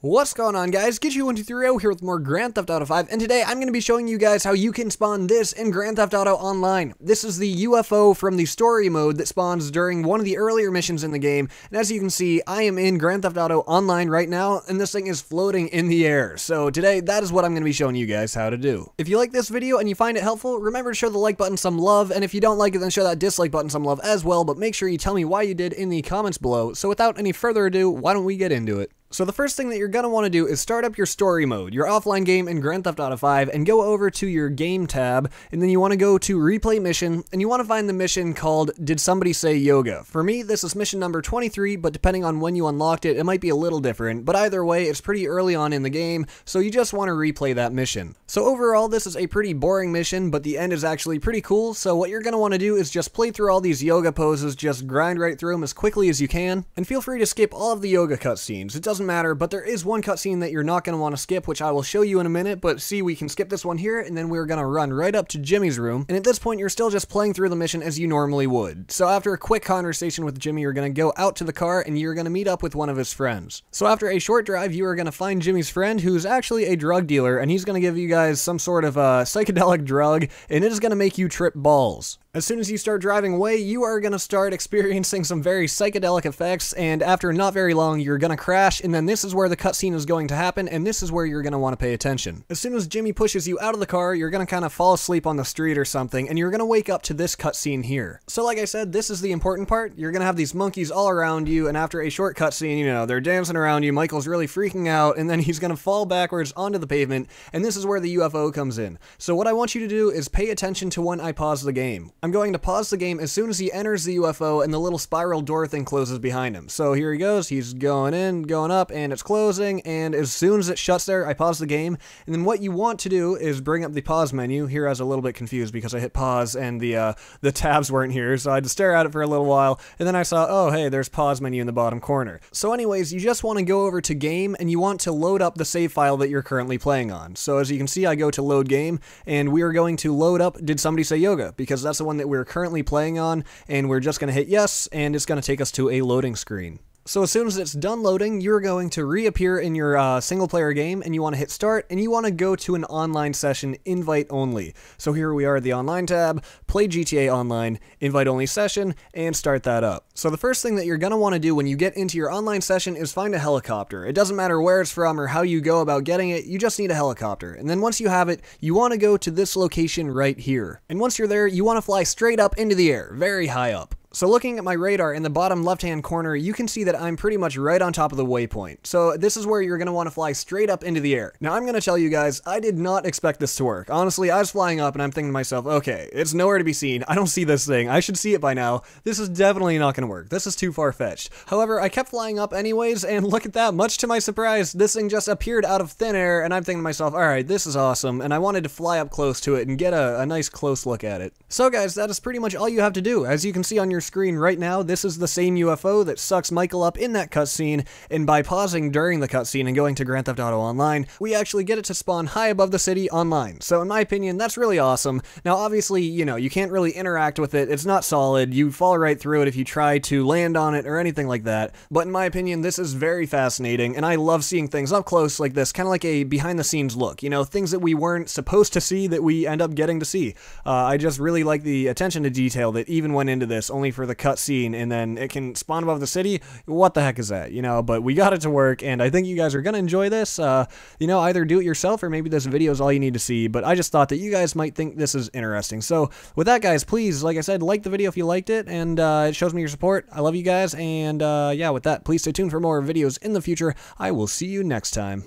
What's going on, guys? Get123 here with more Grand Theft Auto 5, and today I'm going to be showing you guys how you can spawn this in Grand Theft Auto Online. This is the UFO from the story mode that spawns during one of the earlier missions in the game, and as you can see, I am in Grand Theft Auto Online right now, and this thing is floating in the air. So today, that is what I'm going to be showing you guys how to do. If you like this video and you find it helpful, remember to show the like button some love, and if you don't like it, then show that dislike button some love as well, but make sure you tell me why you did in the comments below. So without any further ado, why don't we get into it? So the first thing that you're going to want to do is start up your story mode, your offline game in Grand Theft Auto 5, and go over to your game tab, and then you want to go to replay mission, and you want to find the mission called Did Somebody Say Yoga? For me, this is mission number 23, but depending on when you unlocked it, it might be a little different, but either way, it's pretty early on in the game, so you just want to replay that mission. So overall, this is a pretty boring mission, but the end is actually pretty cool, so what you're going to want to do is just play through all these yoga poses, just grind right through them as quickly as you can, and feel free to skip all of the yoga cutscenes. It doesn't matter, but there is one cutscene that you're not going to want to skip, which I will show you in a minute, but see, we can skip this one here, and then we're going to run right up to Jimmy's room, and at this point, you're still just playing through the mission as you normally would. So after a quick conversation with Jimmy, you're going to go out to the car, and you're going to meet up with one of his friends. So after a short drive, you are going to find Jimmy's friend, who's actually a drug dealer, and he's going to give you guys some sort of psychedelic drug, and it is going to make you trip balls. As soon as you start driving away, you are going to start experiencing some very psychedelic effects, and after not very long, you're going to crash, and then this is where the cutscene is going to happen, and this is where you're going to want to pay attention. As soon as Jimmy pushes you out of the car, you're going to kind of fall asleep on the street or something, and you're going to wake up to this cutscene here. So like I said, this is the important part. You're going to have these monkeys all around you, and after a short cutscene, you know, they're dancing around you, Michael's really freaking out, and then he's going to fall backwards onto the pavement, and this is where the UFO comes in. So what I want you to do is pay attention to when I pause the game. I'm going to pause the game as soon as he enters the UFO and the little spiral door thing closes behind him. So here he goes, he's going in, going up, and it's closing, and as soon as it shuts there, I pause the game, and then what you want to do is bring up the pause menu. Here I was a little bit confused because I hit pause and the tabs weren't here, so I had to stare at it for a little while, and then I saw, oh hey, there's pause menu in the bottom corner. So anyways, you just want to go over to game, and you want to load up the save file that you're currently playing on. So as you can see, I go to load game, and we are going to load up Did Somebody Say Yoga? Because that's the one that we're currently playing on, and we're just going to hit yes, and it's going to take us to a loading screen. So as soon as it's done loading, you're going to reappear in your single player game, and you want to hit start, and you want to go to an online session, invite only. So here we are at the online tab, play GTA Online, invite only session, and start that up. So the first thing that you're going to want to do when you get into your online session is find a helicopter. It doesn't matter where it's from or how you go about getting it, you just need a helicopter. And then once you have it, you want to go to this location right here. And once you're there, you want to fly straight up into the air, very high up. So looking at my radar in the bottom left-hand corner, you can see that I'm pretty much right on top of the waypoint. So this is where you're going to want to fly straight up into the air. Now I'm going to tell you guys, I did not expect this to work. Honestly, I was flying up and I'm thinking to myself, okay, it's nowhere to be seen. I don't see this thing. I should see it by now. This is definitely not going to work. This is too far-fetched. However, I kept flying up anyways, and look at that. Much to my surprise, this thing just appeared out of thin air, and I'm thinking to myself, alright, this is awesome, and I wanted to fly up close to it and get a nice close look at it. So guys, that is pretty much all you have to do. As you can see on your screen right now, this is the same UFO that sucks Michael up in that cutscene, and by pausing during the cutscene and going to Grand Theft Auto Online, we actually get it to spawn high above the city online. So in my opinion, that's really awesome. Now obviously, you know, you can't really interact with it, it's not solid, you fall right through it if you try to land on it or anything like that, but in my opinion, this is very fascinating, and I love seeing things up close like this, kind of like a behind-the-scenes look, you know, things that we weren't supposed to see that we end up getting to see. I just really like the attention to detail that even went into this, only for the cutscene, and then it can spawn above the city. What the heck is that, you know? But we got it to work, and I think you guys are gonna enjoy this. You know, either do it yourself or maybe this video is all you need to see, but I just thought that you guys might think this is interesting. So with that, guys, please, like I said, like the video if you liked it, and it shows me your support. I love you guys, and yeah, with that, please stay tuned for more videos in the future. I will see you next time.